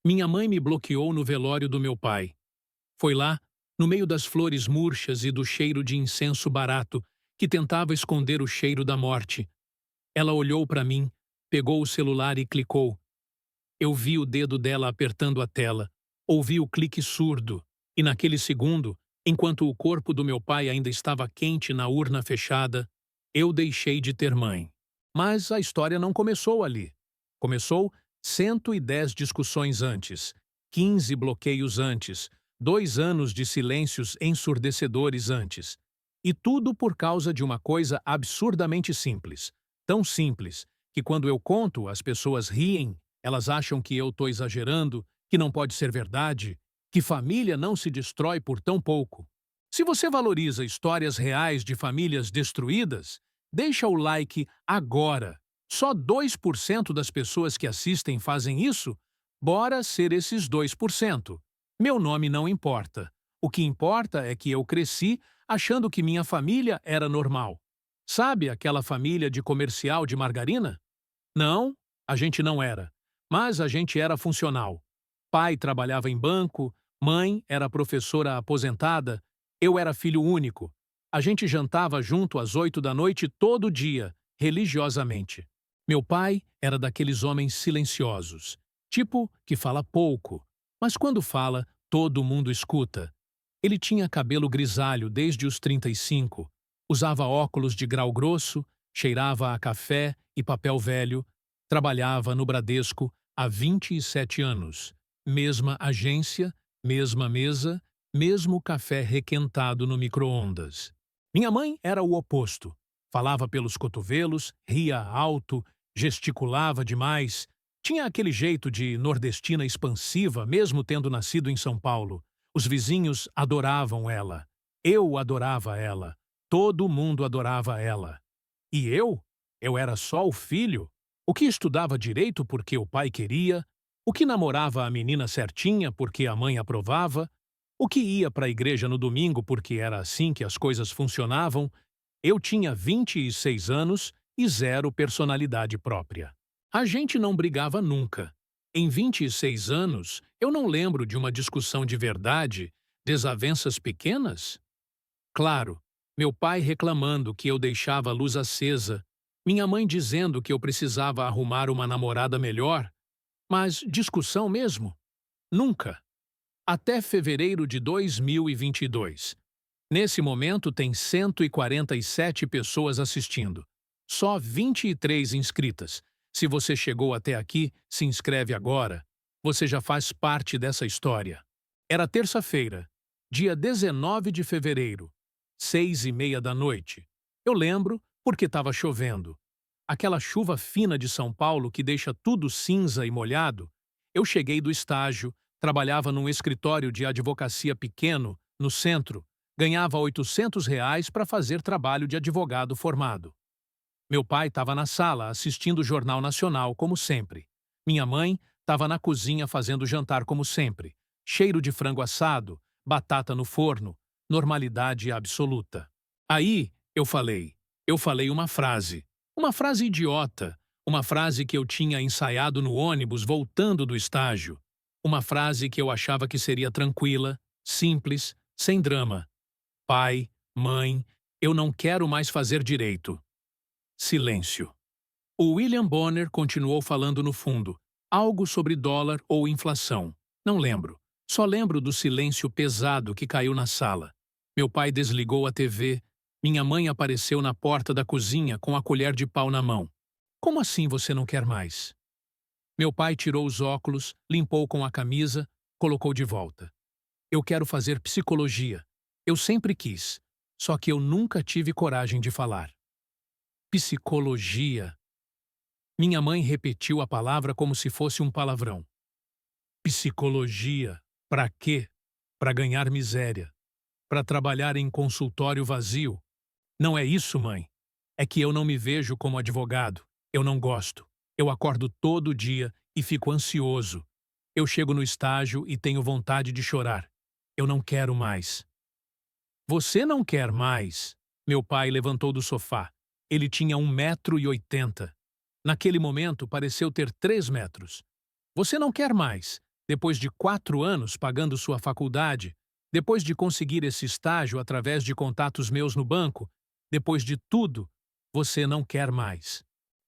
Minha mãe me bloqueou no velório do meu pai. Foi lá, no meio das flores murchas e do cheiro de incenso barato, que tentava esconder o cheiro da morte. Ela olhou para mim, pegou o celular e clicou. Eu vi o dedo dela apertando a tela, ouvi o clique surdo, e naquele segundo, enquanto o corpo do meu pai ainda estava quente na urna fechada, eu deixei de ter mãe. Mas a história não começou ali. Começou 110 discussões antes, 15 bloqueios antes, 2 anos de silêncios ensurdecedores antes. E tudo por causa de uma coisa absurdamente simples. Tão simples que quando eu conto, as pessoas riem, elas acham que eu estou exagerando, que não pode ser verdade, que família não se destrói por tão pouco. Se você valoriza histórias reais de famílias destruídas, deixa o like agora. Só 2% das pessoas que assistem fazem isso? Bora ser esses 2%. Meu nome não importa. O que importa é que eu cresci achando que minha família era normal. Sabe aquela família de comercial de margarina? Não, a gente não era. Mas a gente era funcional. Pai trabalhava em banco, mãe era professora aposentada, eu era filho único. A gente jantava junto às 8 da noite todo dia, religiosamente. Meu pai era daqueles homens silenciosos, tipo que fala pouco, mas quando fala, todo mundo escuta. Ele tinha cabelo grisalho desde os 35, usava óculos de grau grosso, cheirava a café e papel velho, trabalhava no Bradesco há 27 anos. Mesma agência, mesma mesa, mesmo café requentado no micro-ondas. Minha mãe era o oposto. Falava pelos cotovelos, ria alto, gesticulava demais. Tinha aquele jeito de nordestina expansiva, mesmo tendo nascido em São Paulo. Os vizinhos adoravam ela. Eu adorava ela. Todo mundo adorava ela. E eu? Eu era só o filho? O que estudava direito porque o pai queria, o que namorava a menina certinha porque a mãe aprovava, o que ia para a igreja no domingo porque era assim que as coisas funcionavam. Eu tinha 26 anos e zero personalidade própria. A gente não brigava nunca. Em 26 anos, eu não lembro de uma discussão de verdade, desavenças pequenas? Claro, meu pai reclamando que eu deixava a luz acesa, minha mãe dizendo que eu precisava arrumar uma namorada melhor, mas discussão mesmo? Nunca. Até fevereiro de 2022. Nesse momento tem 147 pessoas assistindo. Só 23 inscritas. Se você chegou até aqui, se inscreve agora. Você já faz parte dessa história. Era terça-feira, dia 19 de fevereiro, 6h30 da noite. Eu lembro porque estava chovendo. Aquela chuva fina de São Paulo que deixa tudo cinza e molhado. Eu cheguei do estágio, trabalhava num escritório de advocacia pequeno, no centro, ganhava R$ 800 para fazer trabalho de advogado formado. Meu pai estava na sala assistindo o Jornal Nacional, como sempre. Minha mãe estava na cozinha fazendo jantar, como sempre. Cheiro de frango assado, batata no forno, normalidade absoluta. Aí eu falei uma frase idiota, uma frase que eu tinha ensaiado no ônibus voltando do estágio, uma frase que eu achava que seria tranquila, simples, sem drama. Pai, mãe, eu não quero mais fazer direito. Silêncio. O William Bonner continuou falando no fundo, algo sobre dólar ou inflação. Não lembro. Só lembro do silêncio pesado que caiu na sala. Meu pai desligou a TV. Minha mãe apareceu na porta da cozinha com a colher de pau na mão. Como assim você não quer mais? Meu pai tirou os óculos, limpou com a camisa, colocou de volta. Eu quero fazer psicologia. Eu sempre quis, só que eu nunca tive coragem de falar. Psicologia. Minha mãe repetiu a palavra como se fosse um palavrão. Psicologia. Pra quê? Pra ganhar miséria. Pra trabalhar em consultório vazio. Não é isso, mãe. É que eu não me vejo como advogado. Eu não gosto. Eu acordo todo dia e fico ansioso. Eu chego no estágio e tenho vontade de chorar. Eu não quero mais. Você não quer mais? Meu pai levantou do sofá. Ele tinha 1,80 m. Naquele momento, pareceu ter 3 metros. Você não quer mais. Depois de 4 anos pagando sua faculdade, depois de conseguir esse estágio através de contatos meus no banco, depois de tudo, você não quer mais.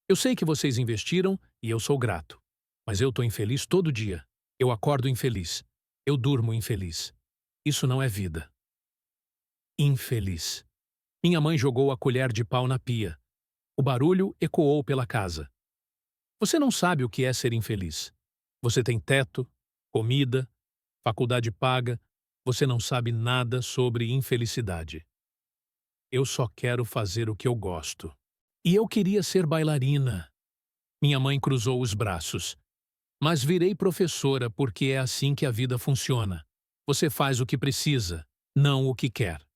Eu sei que vocês investiram e eu sou grato. Mas eu tô infeliz todo dia. Eu acordo infeliz. Eu durmo infeliz. Isso não é vida. Infeliz. Minha mãe jogou a colher de pau na pia. O barulho ecoou pela casa. Você não sabe o que é ser infeliz. Você tem teto, comida, faculdade paga. Você não sabe nada sobre infelicidade. Eu só quero fazer o que eu gosto. E eu queria ser bailarina. Minha mãe cruzou os braços. Mas virei professora porque é assim que a vida funciona. Você faz o que precisa, não o que quer.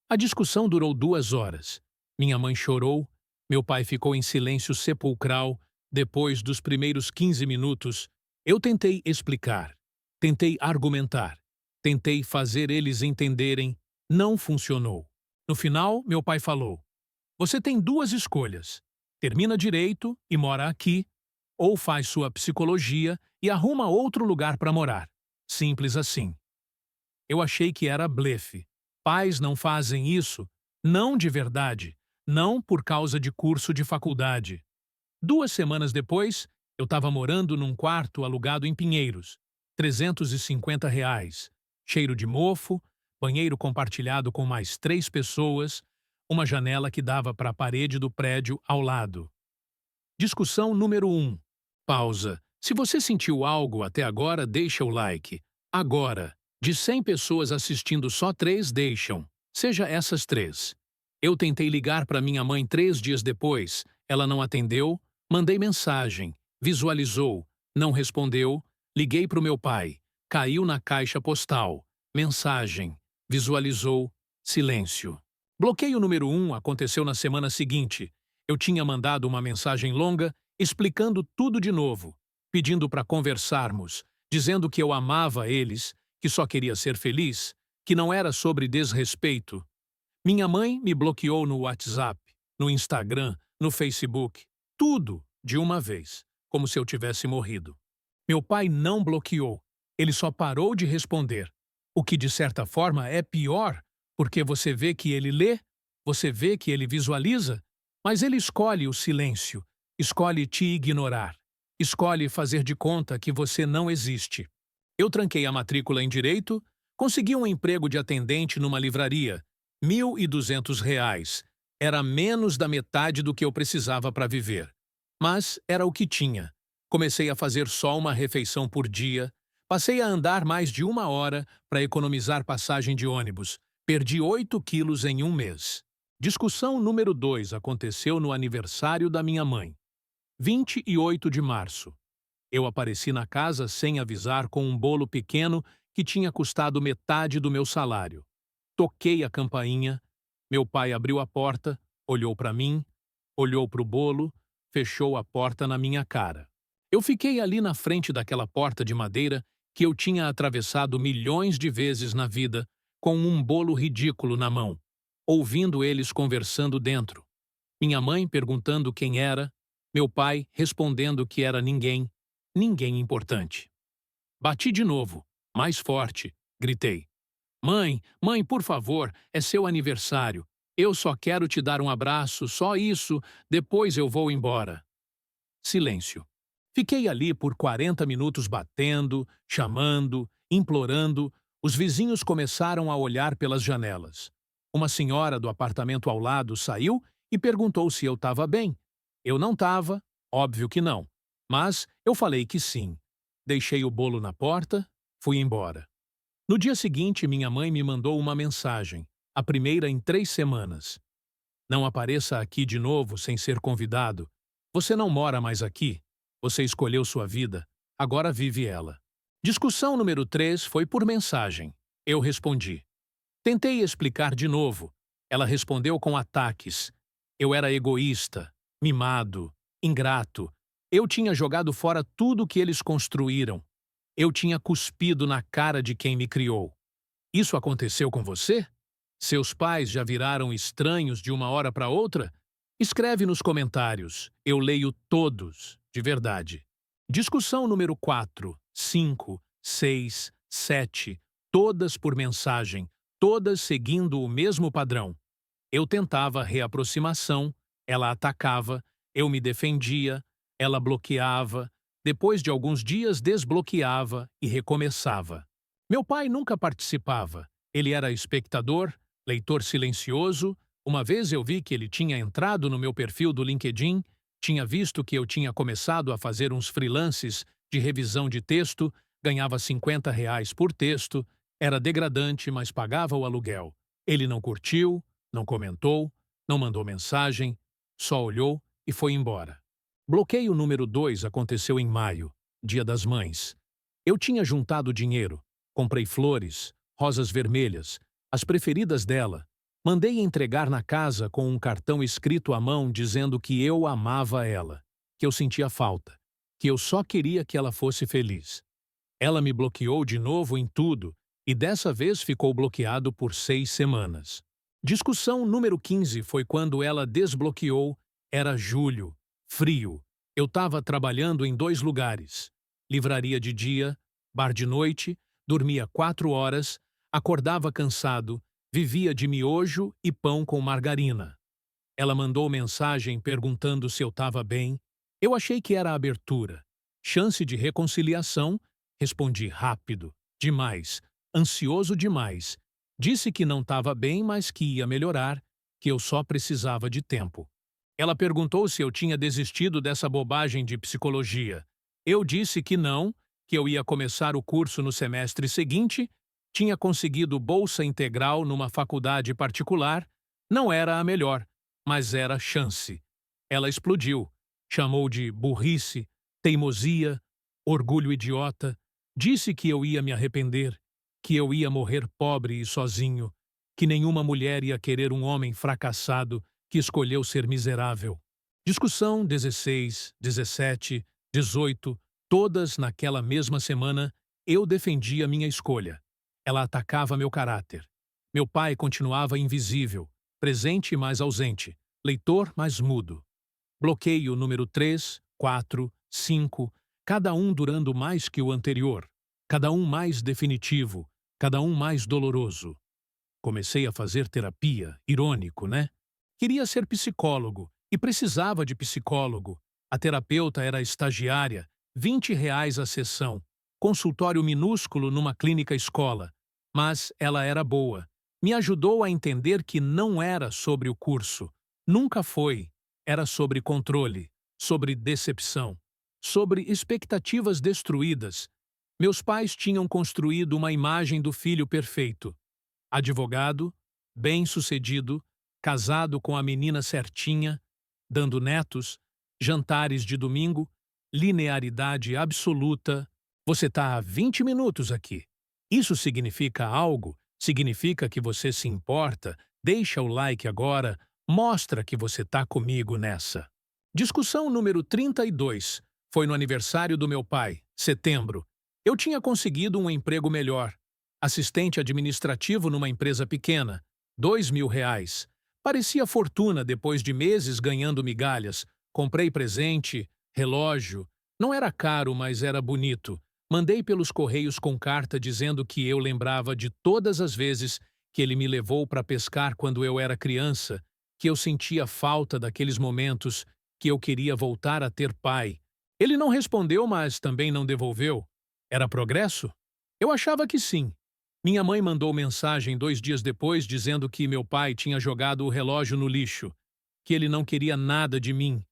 A discussão durou 2 horas. Minha mãe chorou, meu pai ficou em silêncio sepulcral. Depois dos primeiros 15 minutos, eu tentei explicar, tentei argumentar, tentei fazer eles entenderem. Não funcionou. No final, meu pai falou: Você tem 2 escolhas. Termina direito e mora aqui, ou faz sua psicologia e arruma outro lugar para morar. Simples assim. Eu achei que era blefe. Pais não fazem isso, não de verdade, não por causa de curso de faculdade. 2 semanas depois, eu estava morando num quarto alugado em Pinheiros, R$ 350, cheiro de mofo, banheiro compartilhado com mais 3 pessoas, uma janela que dava para a parede do prédio ao lado. Discussão número 1. Pausa. Se você sentiu algo até agora, deixa o like. Agora, de 100 pessoas assistindo, só 3 deixam. Seja essas 3. Eu tentei ligar para minha mãe 3 dias depois. Ela não atendeu. Mandei mensagem. Visualizou. Não respondeu. Liguei para o meu pai. Caiu na caixa postal. Mensagem. Visualizou. Silêncio. Bloqueio número 1 aconteceu na semana seguinte. Eu tinha mandado uma mensagem longa explicando tudo de novo, pedindo para conversarmos, dizendo que eu amava eles, que só queria ser feliz, que não era sobre desrespeito. Minha mãe me bloqueou no WhatsApp, no Instagram, no Facebook, tudo de uma vez, como se eu tivesse morrido. Meu pai não bloqueou, ele só parou de responder, o que de certa forma é pior, porque você vê que ele lê, você vê que ele visualiza, mas ele escolhe o silêncio, escolhe te ignorar, escolhe fazer de conta que você não existe. Eu tranquei a matrícula em Direito, consegui um emprego de atendente numa livraria, R$ 1.200. Era menos da metade do que eu precisava para viver. Mas era o que tinha. Comecei a fazer só uma refeição por dia, passei a andar mais de 1 hora para economizar passagem de ônibus, perdi 8 quilos em 1 mês. Discussão número 2 aconteceu no aniversário da minha mãe. 28 de março. Eu apareci na casa sem avisar com um bolo pequeno que tinha custado metade do meu salário. Toquei a campainha. Meu pai abriu a porta, olhou para mim, olhou para o bolo, fechou a porta na minha cara. Eu fiquei ali na frente daquela porta de madeira que eu tinha atravessado milhões de vezes na vida, com um bolo ridículo na mão, ouvindo eles conversando dentro. Minha mãe perguntando quem era, meu pai respondendo que era ninguém, ninguém importante. Bati de novo, mais forte, gritei. Mãe, mãe, por favor, é seu aniversário. Eu só quero te dar um abraço, só isso, depois eu vou embora. Silêncio. Fiquei ali por 40 minutos batendo, chamando, implorando. Os vizinhos começaram a olhar pelas janelas. Uma senhora do apartamento ao lado saiu e perguntou se eu estava bem. Eu não estava, óbvio que não. Mas eu falei que sim. Deixei o bolo na porta, fui embora. No dia seguinte, minha mãe me mandou uma mensagem, a primeira em 3 semanas. Não apareça aqui de novo sem ser convidado. Você não mora mais aqui. Você escolheu sua vida. Agora vive ela. Discussão número 3 foi por mensagem. Eu respondi. Tentei explicar de novo. Ela respondeu com ataques. Eu era egoísta, mimado, ingrato. Eu tinha jogado fora tudo que eles construíram. Eu tinha cuspido na cara de quem me criou. Isso aconteceu com você? Seus pais já viraram estranhos de uma hora para outra? Escreve nos comentários. Eu leio todos, de verdade. Discussão número 4. 5, 6, 7, todas por mensagem, todas seguindo o mesmo padrão. Eu tentava reaproximação, ela atacava, eu me defendia, ela bloqueava, depois de alguns dias desbloqueava e recomeçava. Meu pai nunca participava. Ele era espectador, leitor silencioso. Uma vez eu vi que ele tinha entrado no meu perfil do LinkedIn, tinha visto que eu tinha começado a fazer uns freelances de revisão de texto, ganhava R$ 50 por texto, era degradante, mas pagava o aluguel. Ele não curtiu, não comentou, não mandou mensagem, só olhou e foi embora. Bloqueio número 2 aconteceu em maio, Dia das Mães. Eu tinha juntado dinheiro, comprei flores, rosas vermelhas, as preferidas dela. Mandei entregar na casa com um cartão escrito à mão dizendo que eu amava ela, que eu sentia falta, que eu só queria que ela fosse feliz. Ela me bloqueou de novo em tudo e dessa vez ficou bloqueado por 6 semanas. Discussão número 15 foi quando ela desbloqueou. Era julho, frio. Eu estava trabalhando em 2 lugares. Livraria de dia, bar de noite, dormia 4 horas, acordava cansado, vivia de miojo e pão com margarina. Ela mandou mensagem perguntando se eu estava bem. Eu achei que era abertura. Chance de reconciliação. Respondi rápido, demais, ansioso demais. Disse que não estava bem, mas que ia melhorar, que eu só precisava de tempo. Ela perguntou se eu tinha desistido dessa bobagem de psicologia. Eu disse que não, que eu ia começar o curso no semestre seguinte, tinha conseguido bolsa integral numa faculdade particular, não era a melhor, mas era chance. Ela explodiu, chamou de burrice, teimosia, orgulho idiota, disse que eu ia me arrepender, que eu ia morrer pobre e sozinho, que nenhuma mulher ia querer um homem fracassado que escolheu ser miserável. Discussão 16, 17, 18, todas naquela mesma semana, eu defendia minha escolha. Ela atacava meu caráter. Meu pai continuava invisível, presente mas ausente, leitor mas mudo. Bloqueio número 3, 4, 5, cada um durando mais que o anterior, cada um mais definitivo, cada um mais doloroso. Comecei a fazer terapia, irônico, né? Queria ser psicólogo e precisava de psicólogo. A terapeuta era estagiária, R$ 20 a sessão, consultório minúsculo numa clínica escola. Mas ela era boa. Me ajudou a entender que não era sobre o curso. Nunca foi. Era sobre controle, sobre decepção, sobre expectativas destruídas. Meus pais tinham construído uma imagem do filho perfeito. Advogado, bem-sucedido, casado com a menina certinha, dando netos, jantares de domingo, linearidade absoluta. Você está há 20 minutos aqui. Isso significa algo? Significa que você se importa? Deixa o like agora, mostra que você está comigo nessa. Discussão número 32. Foi no aniversário do meu pai, setembro. Eu tinha conseguido um emprego melhor. Assistente administrativo numa empresa pequena, R$ 2.000. Parecia fortuna depois de meses ganhando migalhas. Comprei presente, relógio. Não era caro, mas era bonito. Mandei pelos correios com carta dizendo que eu lembrava de todas as vezes que ele me levou para pescar quando eu era criança, que eu sentia falta daqueles momentos, que eu queria voltar a ter pai. Ele não respondeu, mas também não devolveu. Era progresso? Eu achava que sim. Minha mãe mandou mensagem 2 dias depois dizendo que meu pai tinha jogado o relógio no lixo, que ele não queria nada de mim,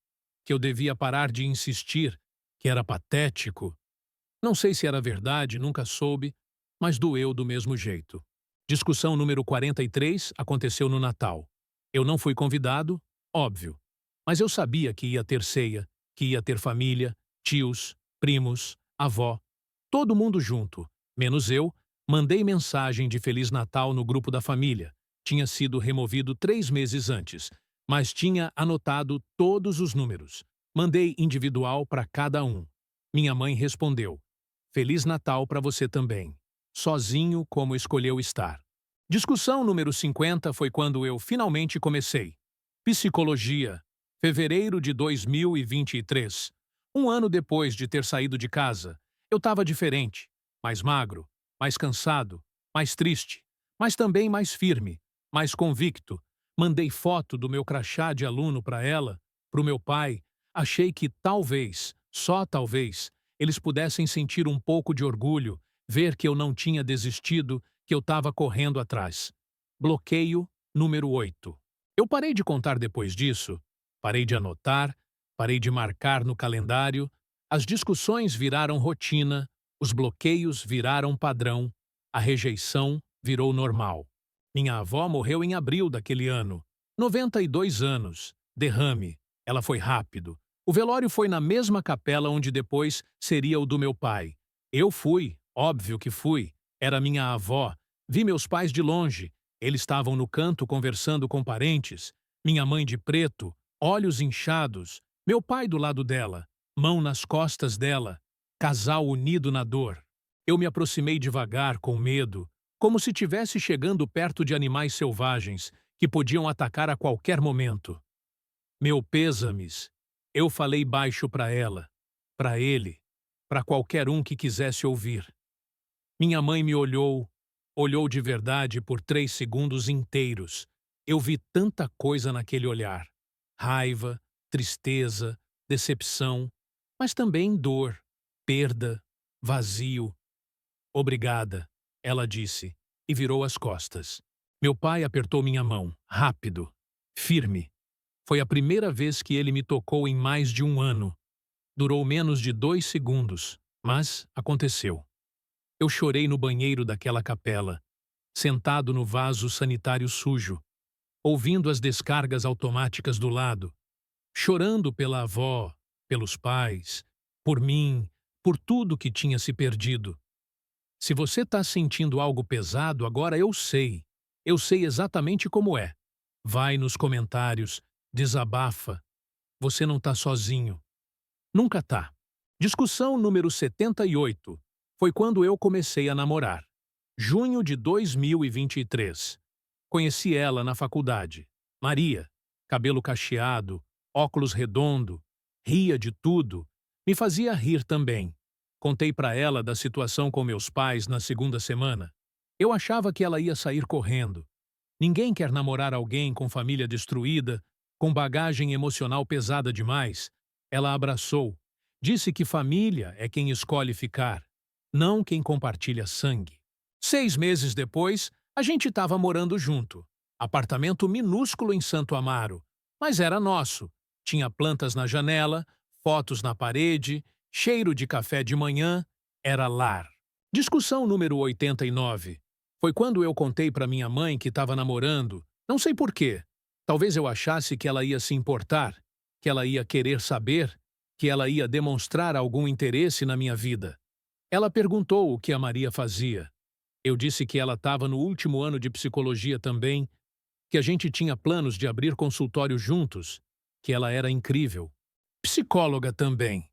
que eu devia parar de insistir, que era patético. Não sei se era verdade, nunca soube, mas doeu do mesmo jeito. Discussão número 43 aconteceu no Natal. Eu não fui convidado, óbvio, mas eu sabia que ia ter ceia, que ia ter família, tios, primos, avó, todo mundo junto, menos eu. Mandei mensagem de Feliz Natal no grupo da família. Tinha sido removido 3 meses antes, mas tinha anotado todos os números. Mandei individual para cada um. Minha mãe respondeu: Feliz Natal para você também. Sozinho como escolheu estar. Discussão número 50 foi quando eu finalmente comecei. Psicologia. Fevereiro de 2023. Um ano depois de ter saído de casa. Eu estava diferente, mais magro, mais cansado, mais triste, mas também mais firme, mais convicto. Mandei foto do meu crachá de aluno para ela, para o meu pai. Achei que talvez, só talvez, eles pudessem sentir um pouco de orgulho, ver que eu não tinha desistido, que eu estava correndo atrás. Bloqueio número 8. Eu parei de contar depois disso, parei de anotar, parei de marcar no calendário. As discussões viraram rotina, os bloqueios viraram padrão, a rejeição virou normal. Minha avó morreu em abril daquele ano, 92 anos, derrame. Ela foi rápido. O velório foi na mesma capela onde depois seria o do meu pai. Eu fui, óbvio que fui. Era minha avó. Vi meus pais de longe. Eles estavam no canto conversando com parentes. Minha mãe de preto, olhos inchados. Meu pai do lado dela, mão nas costas dela. Casal unido na dor. Eu me aproximei devagar, com medo, como se estivesse chegando perto de animais selvagens que podiam atacar a qualquer momento. Meu pêsames. Eu falei baixo para ela, para ele, para qualquer um que quisesse ouvir. Minha mãe me olhou, olhou de verdade por 3 segundos inteiros. Eu vi tanta coisa naquele olhar. Raiva, tristeza, decepção, mas também dor, perda, vazio. Obrigada, ela disse, e virou as costas. Meu pai apertou minha mão, rápido, firme. Foi a primeira vez que ele me tocou em mais de um ano. Durou menos de 2 segundos, mas aconteceu. Eu chorei no banheiro daquela capela, sentado no vaso sanitário sujo, ouvindo as descargas automáticas do lado, chorando pela avó, pelos pais, por mim, por tudo que tinha se perdido. Se você está sentindo algo pesado, agora eu sei. Eu sei exatamente como é. Vai nos comentários, desabafa. Você não está sozinho. Nunca tá. Discussão número 78. Foi quando eu comecei a namorar. Junho de 2023. Conheci ela na faculdade. Maria. Cabelo cacheado, óculos redondo, ria de tudo. Me fazia rir também. Contei para ela da situação com meus pais na segunda semana. Eu achava que ela ia sair correndo. Ninguém quer namorar alguém com família destruída, com bagagem emocional pesada demais. Ela abraçou. Disse que família é quem escolhe ficar, não quem compartilha sangue. 6 meses depois, a gente estava morando junto. Apartamento minúsculo em Santo Amaro, mas era nosso. Tinha plantas na janela, fotos na parede, cheiro de café de manhã, era lar. Discussão número 89. Foi quando eu contei para minha mãe que estava namorando, não sei por quê. Talvez eu achasse que ela ia se importar, que ela ia querer saber, que ela ia demonstrar algum interesse na minha vida. Ela perguntou o que a Maria fazia. Eu disse que ela estava no último ano de psicologia também, que a gente tinha planos de abrir consultório juntos, que ela era incrível. Psicóloga também.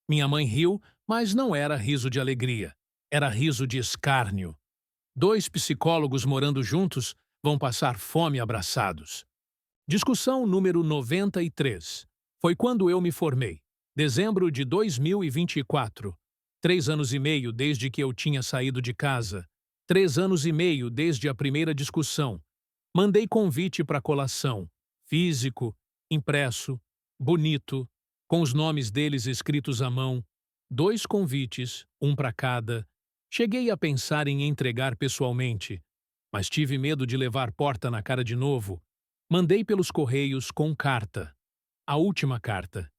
Minha mãe riu, mas não era riso de alegria. Era riso de escárnio. 2 psicólogos morando juntos vão passar fome abraçados. Discussão número 93. Foi quando eu me formei. Dezembro de 2024. 3 anos e meio desde que eu tinha saído de casa. 3 anos e meio desde a primeira discussão. Mandei convite para colação. Físico, impresso, bonito, com os nomes deles escritos à mão. 2 convites, um para cada. Cheguei a pensar em entregar pessoalmente, mas tive medo de levar porta na cara de novo. Mandei pelos correios com carta. A última carta.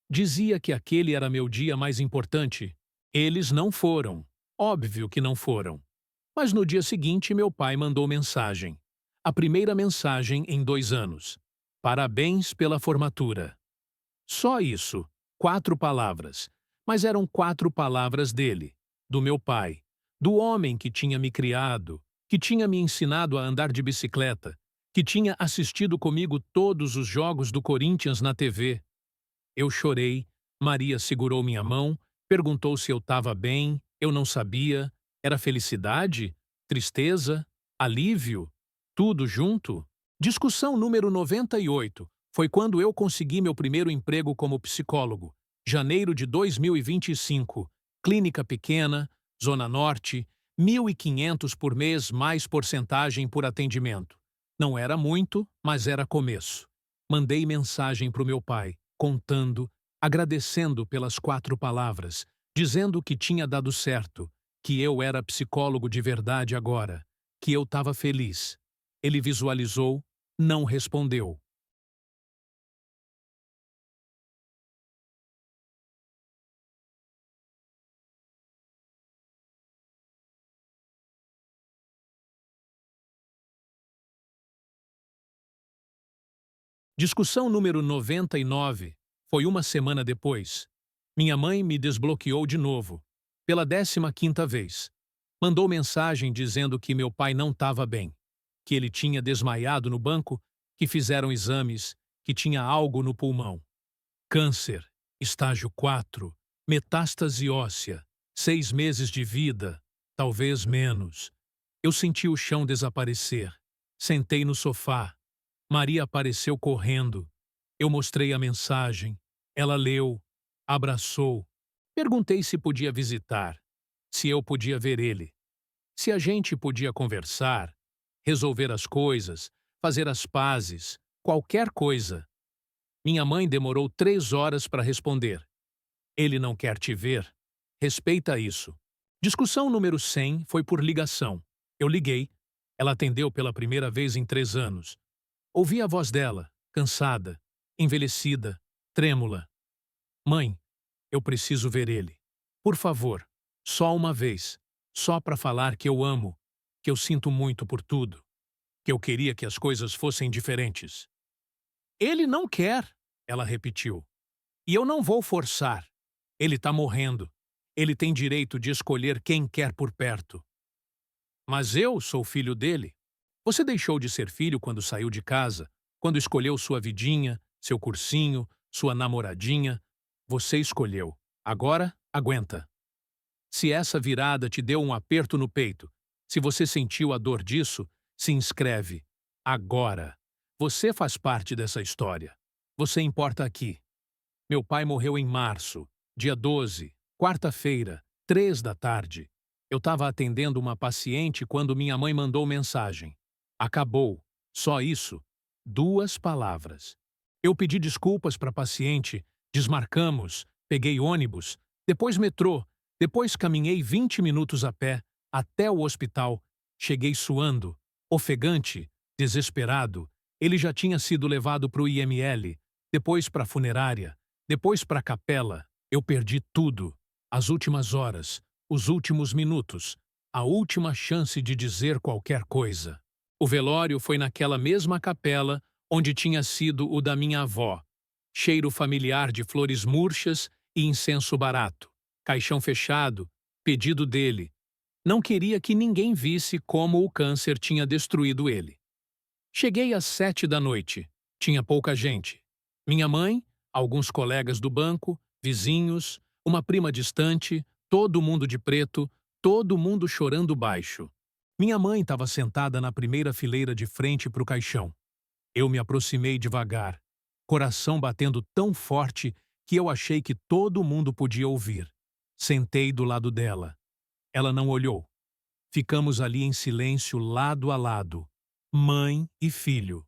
Dizia que aquele era meu dia mais importante. Eles não foram. Óbvio que não foram. Mas no dia seguinte meu pai mandou mensagem. A primeira mensagem em 2 anos. Parabéns pela formatura. Só isso. 4 palavras. Mas eram 4 palavras dele, do meu pai, do homem que tinha me criado, que tinha me ensinado a andar de bicicleta, que tinha assistido comigo todos os jogos do Corinthians na TV. Eu chorei, Maria segurou minha mão, perguntou se eu estava bem, eu não sabia. Era felicidade? Tristeza? Alívio? Tudo junto? Discussão número 98. Foi quando eu consegui meu primeiro emprego como psicólogo. Janeiro de 2025. Clínica pequena, Zona Norte, 1.500 por mês mais porcentagem por atendimento. Não era muito, mas era começo. Mandei mensagem para o meu pai, contando, agradecendo pelas 4 palavras, dizendo que tinha dado certo, que eu era psicólogo de verdade agora, que eu estava feliz. Ele visualizou, não respondeu. Discussão número 99 foi uma semana depois. Minha mãe me desbloqueou de novo, pela 15ª vez. Mandou mensagem dizendo que meu pai não estava bem, que ele tinha desmaiado no banco, que fizeram exames, que tinha algo no pulmão. Câncer, estágio 4, metástase óssea, 6 meses de vida, talvez menos. Eu senti o chão desaparecer. Sentei no sofá. Maria apareceu correndo. Eu mostrei a mensagem. Ela leu, abraçou. Perguntei se podia visitar, se eu podia ver ele, se a gente podia conversar, resolver as coisas, fazer as pazes, qualquer coisa. Minha mãe demorou 3 horas para responder. Ele não quer te ver? Respeita isso. Discussão número 100 foi por ligação. Eu liguei. Ela atendeu pela primeira vez em 3 anos. Ouvi a voz dela, cansada, envelhecida, trêmula. Mãe, eu preciso ver ele. Por favor, só uma vez, só para falar que eu amo, que eu sinto muito por tudo, que eu queria que as coisas fossem diferentes. Ele não quer, ela repetiu. E eu não vou forçar. Ele está morrendo. Ele tem direito de escolher quem quer por perto. Mas eu sou filho dele. Você deixou de ser filho quando saiu de casa, quando escolheu sua vidinha, seu cursinho, sua namoradinha. Você escolheu. Agora, aguenta. Se essa virada te deu um aperto no peito, se você sentiu a dor disso, se inscreve. Agora. Você faz parte dessa história. Você importa aqui. Meu pai morreu em março, dia 12, quarta-feira, 3 da tarde. Eu estava atendendo uma paciente quando minha mãe mandou mensagem. Acabou. Só isso. 2 palavras. Eu pedi desculpas para a paciente, desmarcamos, peguei ônibus, depois metrô, depois caminhei 20 minutos a pé, até o hospital. Cheguei suando, ofegante, desesperado. Ele já tinha sido levado para o IML, depois para a funerária, depois para a capela. Eu perdi tudo. As últimas horas, os últimos minutos, a última chance de dizer qualquer coisa. O velório foi naquela mesma capela onde tinha sido o da minha avó. Cheiro familiar de flores murchas e incenso barato. Caixão fechado, pedido dele. Não queria que ninguém visse como o câncer tinha destruído ele. Cheguei às 7 da noite. Tinha pouca gente. Minha mãe, alguns colegas do banco, vizinhos, uma prima distante, todo mundo de preto, todo mundo chorando baixo. Minha mãe estava sentada na primeira fileira de frente para o caixão. Eu me aproximei devagar, coração batendo tão forte que eu achei que todo mundo podia ouvir. Sentei do lado dela. Ela não olhou. Ficamos ali em silêncio, lado a lado, mãe e filho,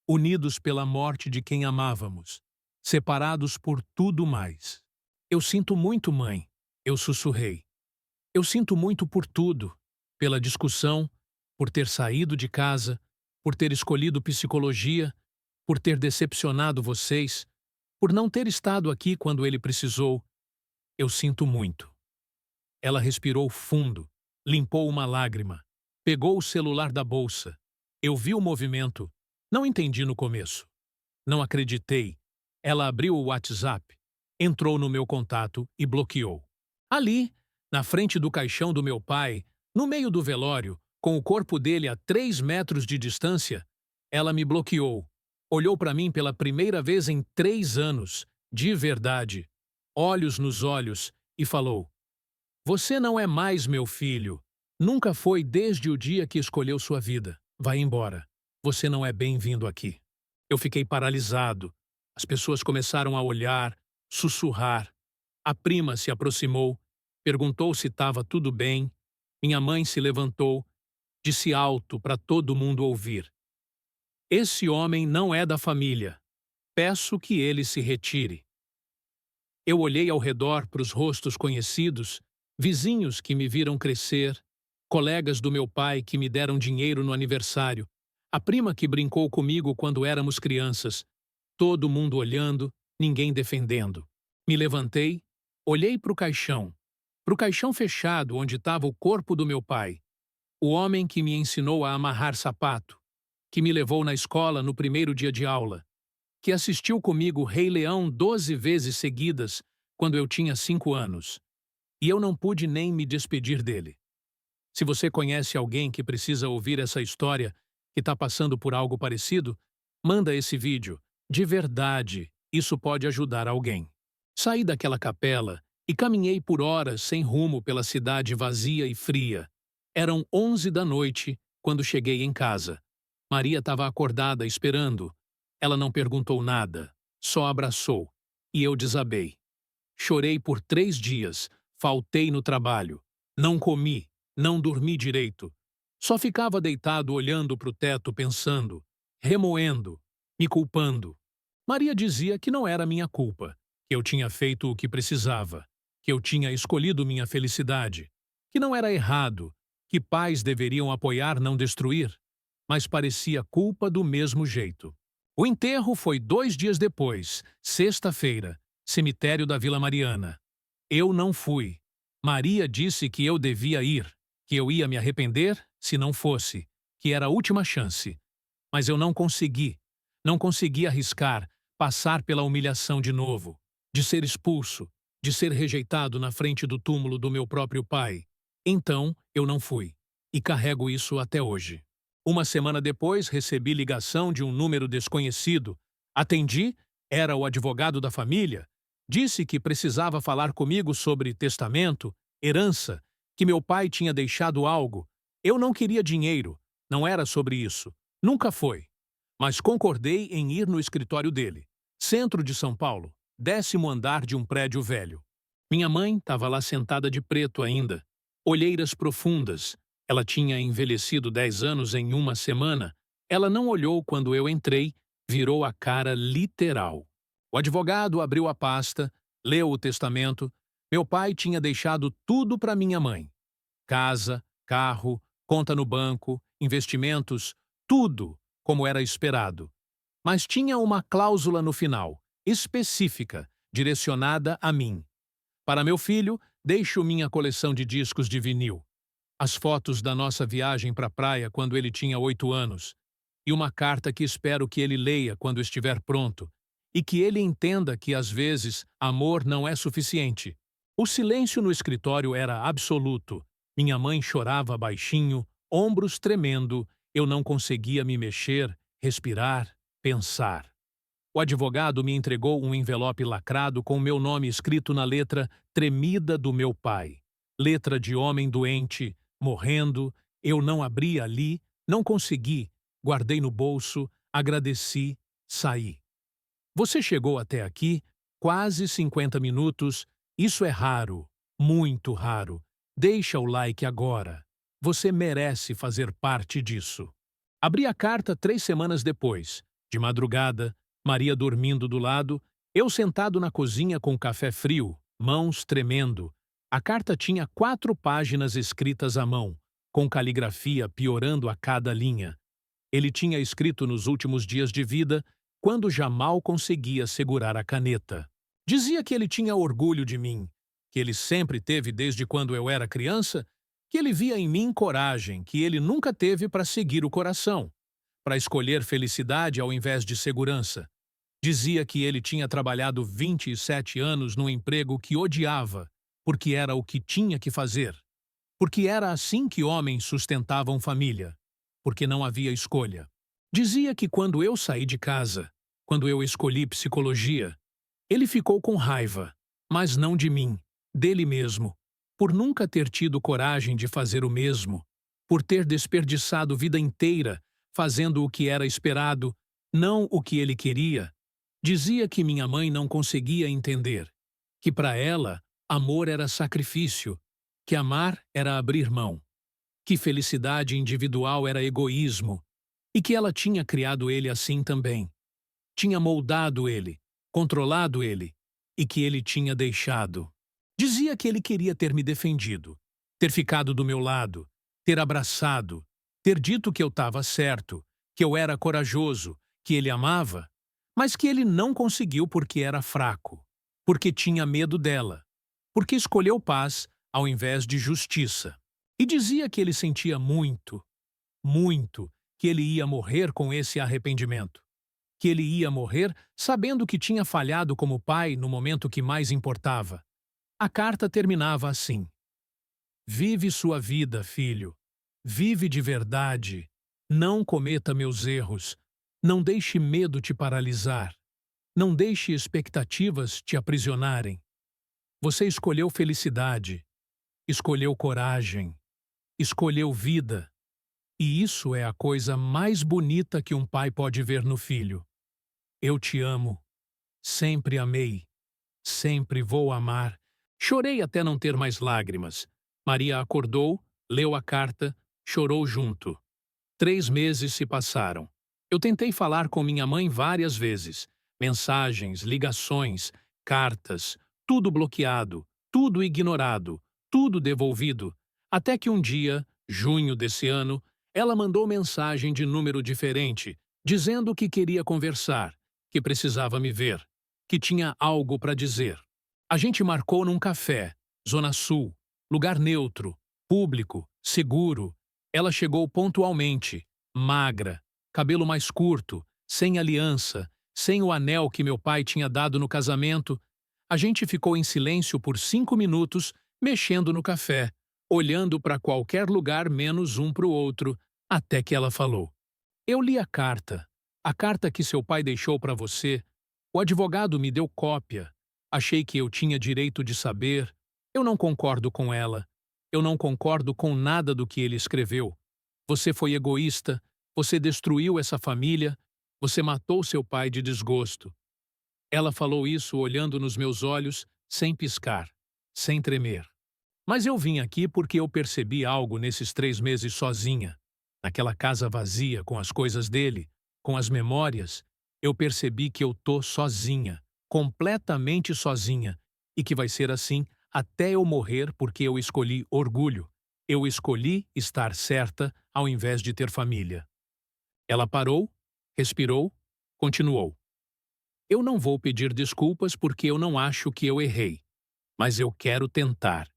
unidos pela morte de quem amávamos, separados por tudo mais. Eu sinto muito, mãe, eu sussurrei. Eu sinto muito por tudo, pela discussão, por ter saído de casa, por ter escolhido psicologia, por ter decepcionado vocês, por não ter estado aqui quando ele precisou. Eu sinto muito. Ela respirou fundo, limpou uma lágrima, pegou o celular da bolsa. Eu vi o movimento. Não entendi no começo. Não acreditei. Ela abriu o WhatsApp, entrou no meu contato e bloqueou. Ali, na frente do caixão do meu pai, no meio do velório, com o corpo dele a 3 metros de distância, ela me bloqueou. Olhou para mim pela primeira vez em 3 anos, de verdade, olhos nos olhos, e falou: Você não é mais meu filho. Nunca foi desde o dia que escolheu sua vida. Vai embora. Você não é bem-vindo aqui. Eu fiquei paralisado. As pessoas começaram a olhar, sussurrar. A prima se aproximou. Perguntou se estava tudo bem. Minha mãe se levantou, disse alto para todo mundo ouvir: "Esse homem não é da família. Peço que ele se retire." Eu olhei ao redor para os rostos conhecidos, vizinhos que me viram crescer, colegas do meu pai que me deram dinheiro no aniversário, a prima que brincou comigo quando éramos crianças, todo mundo olhando, ninguém defendendo. Me levantei, olhei para o caixão fechado onde estava o corpo do meu pai, o homem que me ensinou a amarrar sapato, que me levou na escola no primeiro dia de aula, que assistiu comigo Rei Leão 12 vezes seguidas quando eu tinha 5 anos. E eu não pude nem me despedir dele. Se você conhece alguém que precisa ouvir essa história, que está passando por algo parecido, manda esse vídeo. De verdade, isso pode ajudar alguém. Saí daquela capela e caminhei por horas sem rumo pela cidade vazia e fria. Eram 11 da noite quando cheguei em casa. Maria estava acordada esperando. Ela não perguntou nada, só abraçou. E eu desabei. Chorei por 3 dias, faltei no trabalho. Não comi, não dormi direito. Só ficava deitado olhando para o teto pensando, remoendo, me culpando. Maria dizia que não era minha culpa, que eu tinha feito o que precisava, que eu tinha escolhido minha felicidade, que não era errado, que pais deveriam apoiar, não destruir. Mas parecia culpa do mesmo jeito. O enterro foi 2 dias depois, sexta-feira, cemitério da Vila Mariana. Eu não fui. Maria disse que eu devia ir, que eu ia me arrepender se não fosse, que era a última chance. Mas eu não consegui. Não consegui arriscar, passar pela humilhação de novo, de ser expulso, de ser rejeitado na frente do túmulo do meu próprio pai. Então, eu não fui. E carrego isso até hoje. Uma semana depois, recebi ligação de um número desconhecido. Atendi, era o advogado da família. Disse que precisava falar comigo sobre testamento, herança, que meu pai tinha deixado algo. Eu não queria dinheiro, não era sobre isso. Nunca foi. Mas concordei em ir no escritório dele. Centro de São Paulo, 10º andar de um prédio velho. Minha mãe estava lá sentada de preto ainda. Olheiras profundas. Ela tinha envelhecido 10 anos em uma semana. Ela não olhou quando eu entrei, virou a cara literal. O advogado abriu a pasta, leu o testamento. Meu pai tinha deixado tudo para minha mãe. Casa, carro, conta no banco, investimentos, tudo como era esperado. Mas tinha uma cláusula no final, específica, direcionada a mim. Para meu filho, deixo minha coleção de discos de vinil, as fotos da nossa viagem para a praia quando ele tinha 8 anos, e uma carta que espero que ele leia quando estiver pronto, e que ele entenda que, às vezes, amor não é suficiente. O silêncio no escritório era absoluto. Minha mãe chorava baixinho, ombros tremendo, eu não conseguia me mexer, respirar, pensar. O advogado me entregou um envelope lacrado com meu nome escrito na letra tremida do meu pai. Letra de homem doente, morrendo. Eu não abri ali, não consegui. Guardei no bolso, agradeci, saí. Você chegou até aqui, quase 50 minutos. Isso é raro, muito raro. Deixa o like agora. Você merece fazer parte disso. Abri a carta 3 semanas depois. De madrugada, Maria dormindo do lado, eu sentado na cozinha com café frio, mãos tremendo. A carta tinha 4 páginas escritas à mão, com caligrafia piorando a cada linha. Ele tinha escrito nos últimos dias de vida, quando já mal conseguia segurar a caneta. Dizia que ele tinha orgulho de mim, que ele sempre teve desde quando eu era criança, que ele via em mim coragem, que ele nunca teve para seguir o coração, para escolher felicidade ao invés de segurança. Dizia que ele tinha trabalhado 27 anos num emprego que odiava, porque era o que tinha que fazer, porque era assim que homens sustentavam família, porque não havia escolha. Dizia que quando eu saí de casa, quando eu escolhi psicologia, ele ficou com raiva, mas não de mim, dele mesmo, por nunca ter tido coragem de fazer o mesmo, por ter desperdiçado vida inteira fazendo o que era esperado, não o que ele queria. Dizia que minha mãe não conseguia entender, que para ela amor era sacrifício, que amar era abrir mão, que felicidade individual era egoísmo, e que ela tinha criado ele assim também. Tinha moldado ele, controlado ele, e que ele tinha deixado. Dizia que ele queria ter me defendido, ter ficado do meu lado, ter abraçado, ter dito que eu estava certo, que eu era corajoso, que ele amava, mas que ele não conseguiu porque era fraco, porque tinha medo dela, porque escolheu paz ao invés de justiça. E dizia que ele sentia muito, muito, que ele ia morrer com esse arrependimento. Que ele ia morrer sabendo que tinha falhado como pai no momento que mais importava. A carta terminava assim: Vive sua vida, filho. Vive de verdade. Não cometa meus erros. Não deixe medo te paralisar. Não deixe expectativas te aprisionarem. Você escolheu felicidade. Escolheu coragem. Escolheu vida. E isso é a coisa mais bonita que um pai pode ver no filho. Eu te amo. Sempre amei. Sempre vou amar. Chorei até não ter mais lágrimas. Maria acordou, leu a carta, chorou junto. 3 meses se passaram. Eu tentei falar com minha mãe várias vezes. Mensagens, ligações, cartas, tudo bloqueado, tudo ignorado, tudo devolvido. Até que um dia, junho desse ano, ela mandou mensagem de número diferente, dizendo que queria conversar, que precisava me ver, que tinha algo para dizer. A gente marcou num café, Zona Sul, lugar neutro, público, seguro. Ela chegou pontualmente, magra, cabelo mais curto, sem aliança, sem o anel que meu pai tinha dado no casamento. A gente ficou em silêncio por 5 minutos, mexendo no café, olhando para qualquer lugar menos um para o outro, até que ela falou: Eu li a carta que seu pai deixou para você. O advogado me deu cópia. Achei que eu tinha direito de saber. Eu não concordo com ela. Eu não concordo com nada do que ele escreveu. Você foi egoísta. Você destruiu essa família. Você matou seu pai de desgosto. Ela falou isso olhando nos meus olhos, sem piscar, sem tremer. Mas eu vim aqui porque eu percebi algo nesses 3 meses sozinha. Naquela casa vazia, com as coisas dele, com as memórias, eu percebi que eu tô sozinha, completamente sozinha, e que vai ser assim até eu morrer porque eu escolhi orgulho. Eu escolhi estar certa ao invés de ter família. Ela parou, respirou, continuou. Eu não vou pedir desculpas porque eu não acho que eu errei, mas eu quero tentar.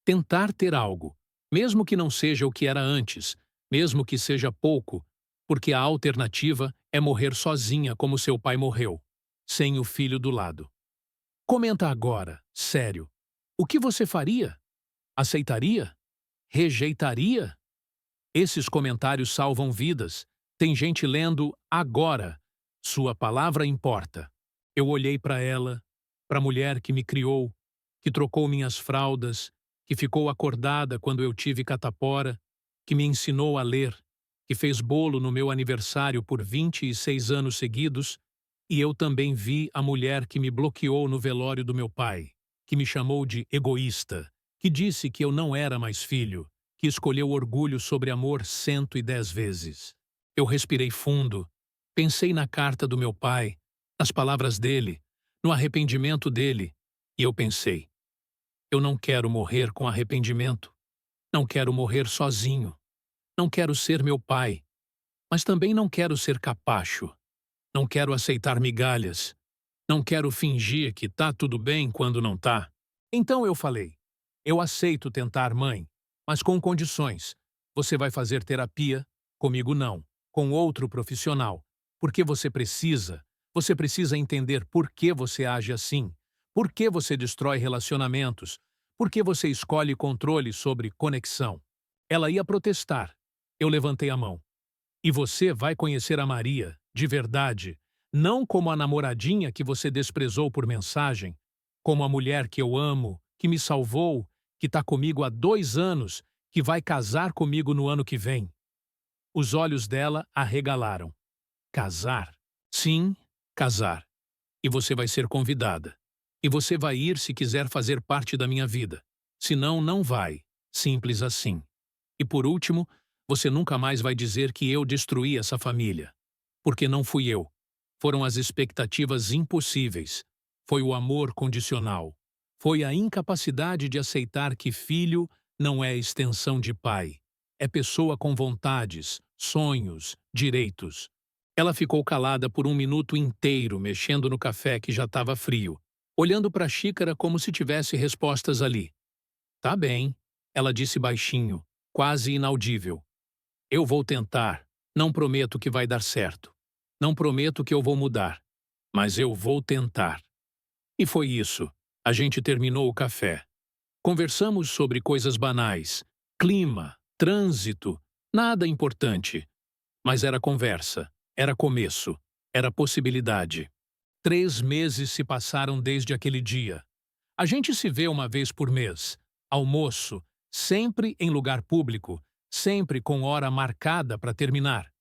Tentar ter algo, mesmo que não seja o que era antes, mesmo que seja pouco, porque a alternativa é morrer sozinha como seu pai morreu, sem o filho do lado. Comenta agora, sério. O que você faria? Aceitaria? Rejeitaria? Esses comentários salvam vidas. Tem gente lendo agora. Sua palavra importa. Eu olhei para ela, para a mulher que me criou, que trocou minhas fraldas, que ficou acordada quando eu tive catapora, que me ensinou a ler, que fez bolo no meu aniversário por 26 anos seguidos, e eu também vi a mulher que me bloqueou no velório do meu pai, que me chamou de egoísta, que disse que eu não era mais filho, que escolheu orgulho sobre amor 110 vezes. Eu respirei fundo, pensei na carta do meu pai, nas palavras dele, no arrependimento dele, e eu pensei: eu não quero morrer com arrependimento. Não quero morrer sozinho. Não quero ser meu pai. Mas também não quero ser capacho. Não quero aceitar migalhas. Não quero fingir que tá tudo bem quando não tá. Então eu falei: eu aceito tentar, mãe, mas com condições. Você vai fazer terapia, comigo não, com outro profissional. Porque você precisa entender por que você age assim. Por que você destrói relacionamentos? Por que você escolhe controle sobre conexão? Ela ia protestar. Eu levantei a mão. E você vai conhecer a Maria, de verdade, não como a namoradinha que você desprezou por mensagem, como a mulher que eu amo, que me salvou, que está comigo há 2 anos, que vai casar comigo no ano que vem. Os olhos dela arregalaram. Casar? Sim, casar. E você vai ser convidada. E você vai ir se quiser fazer parte da minha vida. Senão, não vai. Simples assim. E por último, você nunca mais vai dizer que eu destruí essa família. Porque não fui eu. Foram as expectativas impossíveis. Foi o amor condicional. Foi a incapacidade de aceitar que filho não é extensão de pai. É pessoa com vontades, sonhos, direitos. Ela ficou calada por um minuto inteiro, mexendo no café que já estava frio, olhando para a xícara como se tivesse respostas ali. Tá bem, ela disse baixinho, quase inaudível. Eu vou tentar. Não prometo que vai dar certo. Não prometo que eu vou mudar. Mas eu vou tentar. E foi isso. A gente terminou o café. Conversamos sobre coisas banais. Clima, trânsito, nada importante. Mas era conversa, era começo, era possibilidade. 3 meses se passaram desde aquele dia. A gente se vê uma vez por mês. Almoço, sempre em lugar público, sempre com hora marcada para terminar.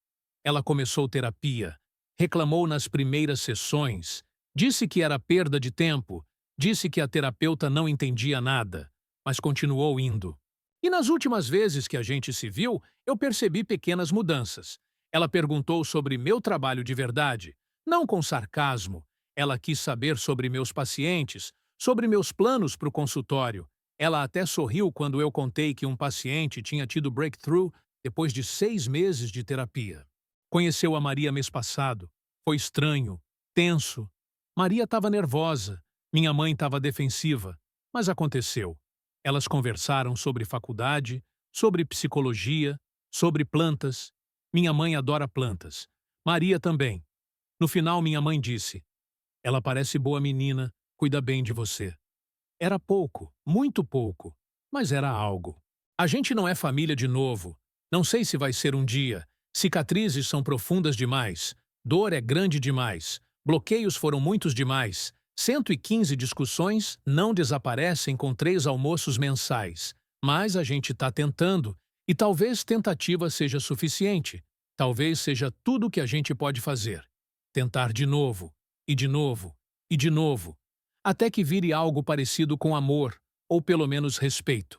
Ela começou terapia, reclamou nas primeiras sessões, disse que era perda de tempo, disse que a terapeuta não entendia nada, mas continuou indo. E nas últimas vezes que a gente se viu, eu percebi pequenas mudanças. Ela perguntou sobre meu trabalho de verdade, não com sarcasmo. Ela quis saber sobre meus pacientes, sobre meus planos para o consultório. Ela até sorriu quando eu contei que um paciente tinha tido breakthrough depois de 6 meses de terapia. Conheceu a Maria mês passado. Foi estranho, tenso. Maria estava nervosa, minha mãe estava defensiva, mas aconteceu. Elas conversaram sobre faculdade, sobre psicologia, sobre plantas. Minha mãe adora plantas. Maria também. No final, minha mãe disse: ela parece boa menina, cuida bem de você. Era pouco, muito pouco, mas era algo. A gente não é família de novo. Não sei se vai ser um dia. Cicatrizes são profundas demais. Dor é grande demais. Bloqueios foram muitos demais. 115 discussões não desaparecem com 3 almoços mensais. Mas a gente está tentando, e talvez tentativa seja suficiente. Talvez seja tudo o que a gente pode fazer. Tentar de novo, e de novo, e de novo, até que vire algo parecido com amor, ou pelo menos respeito.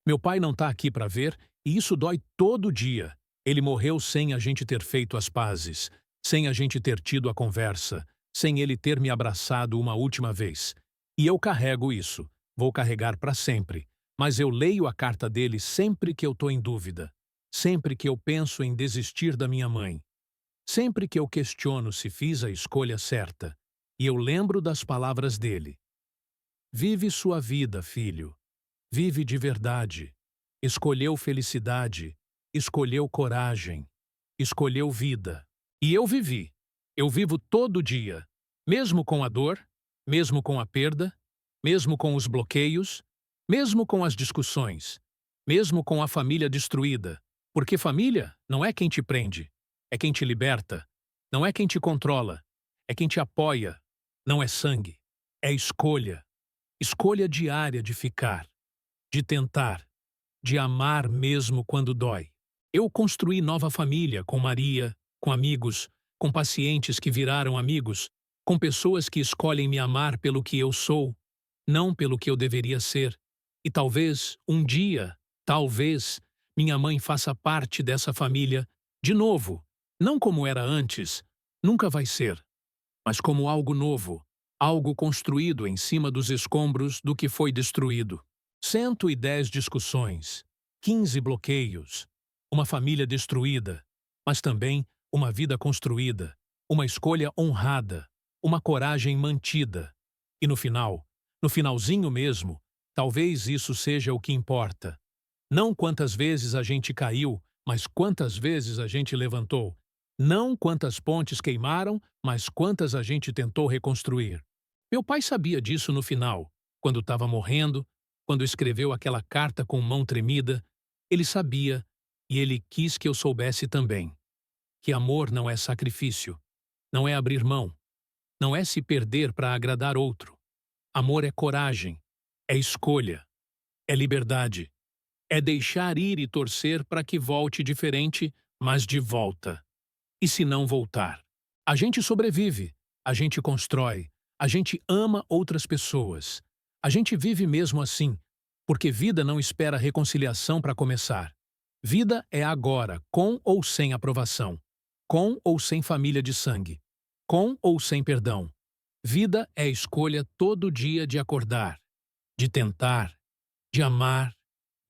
Meu pai não está aqui para ver, e isso dói todo dia. Ele morreu sem a gente ter feito as pazes, sem a gente ter tido a conversa, sem ele ter me abraçado uma última vez. E eu carrego isso, vou carregar para sempre. Mas eu leio a carta dele sempre que eu estou em dúvida, sempre que eu penso em desistir da minha mãe, sempre que eu questiono se fiz a escolha certa. E eu lembro das palavras dele. Vive sua vida, filho. Vive de verdade. Escolheu felicidade. Escolheu coragem. Escolheu vida. E eu vivi. Eu vivo todo dia. Mesmo com a dor, mesmo com a perda, mesmo com os bloqueios, mesmo com as discussões, mesmo com a família destruída. Porque família não é quem te prende, é quem te liberta. Não é quem te controla, é quem te apoia. Não é sangue, é escolha. Escolha diária de ficar, de tentar, de amar mesmo quando dói. Eu construí nova família com Maria, com amigos, com pacientes que viraram amigos, com pessoas que escolhem me amar pelo que eu sou, não pelo que eu deveria ser. E talvez, um dia, talvez, minha mãe faça parte dessa família de novo, não como era antes, nunca vai ser, mas como algo novo, algo construído em cima dos escombros do que foi destruído. 110 discussões, 15 bloqueios, uma família destruída, mas também uma vida construída, uma escolha honrada, uma coragem mantida. E no finalzinho mesmo, talvez isso seja o que importa. Não quantas vezes a gente caiu, mas quantas vezes a gente levantou. Não quantas pontes queimaram, mas quantas a gente tentou reconstruir. Meu pai sabia disso no final, quando estava morrendo, quando escreveu aquela carta com mão tremida. Ele sabia, e ele quis que eu soubesse também, que amor não é sacrifício, não é abrir mão, não é se perder para agradar outro. Amor é coragem, é escolha, é liberdade, é deixar ir e torcer para que volte diferente, mas de volta. E se não voltar? A gente sobrevive, a gente constrói, A gente ama outras pessoas. A gente vive mesmo assim, porque vida não espera reconciliação para começar. Vida é agora, com ou sem aprovação, com ou sem família de sangue, com ou sem perdão. Vida é a escolha todo dia de acordar, de tentar, de amar,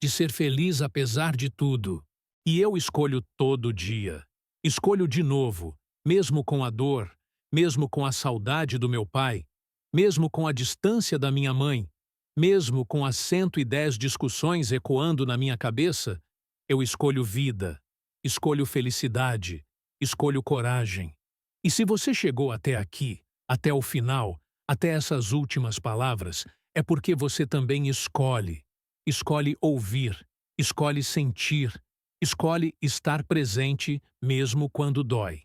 de ser feliz apesar de tudo. E eu escolho todo dia. Escolho de novo, mesmo com a dor, mesmo com a saudade do meu pai, mesmo com a distância da minha mãe, mesmo com as 110 discussões ecoando na minha cabeça, eu escolho vida, escolho felicidade, escolho coragem. E se você chegou até aqui, até o final, até essas últimas palavras, é porque você também escolhe. Escolhe ouvir, escolhe sentir, escolhe estar presente mesmo quando dói.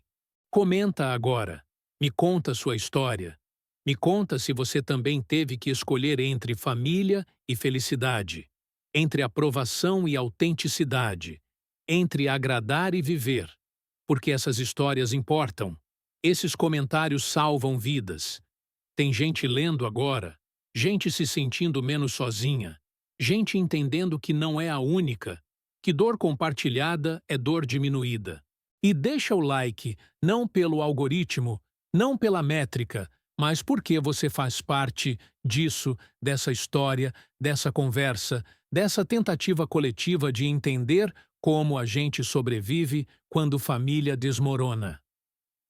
Comenta agora. Me conta sua história. Me conta se você também teve que escolher entre família e felicidade, entre aprovação e autenticidade, entre agradar e viver, porque essas histórias importam. Esses comentários salvam vidas. Tem gente lendo agora, gente se sentindo menos sozinha, gente entendendo que não é a única, que dor compartilhada é dor diminuída. E deixa o like, não pelo algoritmo, não pela métrica, mas porque você faz parte disso, dessa história, dessa conversa, dessa tentativa coletiva de entender como a gente sobrevive quando família desmorona.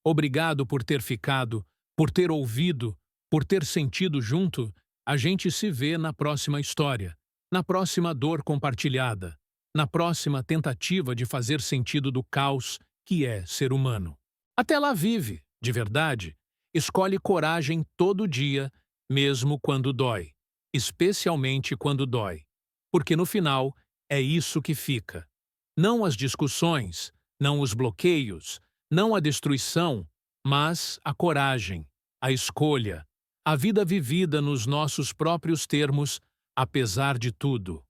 Obrigado por ter ficado, por ter ouvido, por ter sentido junto. A gente se vê na próxima história, na próxima dor compartilhada, na próxima tentativa de fazer sentido do caos que é ser humano. Até lá vive, de verdade. Escolhe coragem todo dia, mesmo quando dói. Especialmente quando dói. Porque no final, é isso que fica. Não as discussões, não os bloqueios, não a destruição, mas a coragem, a escolha, a vida vivida nos nossos próprios termos, apesar de tudo.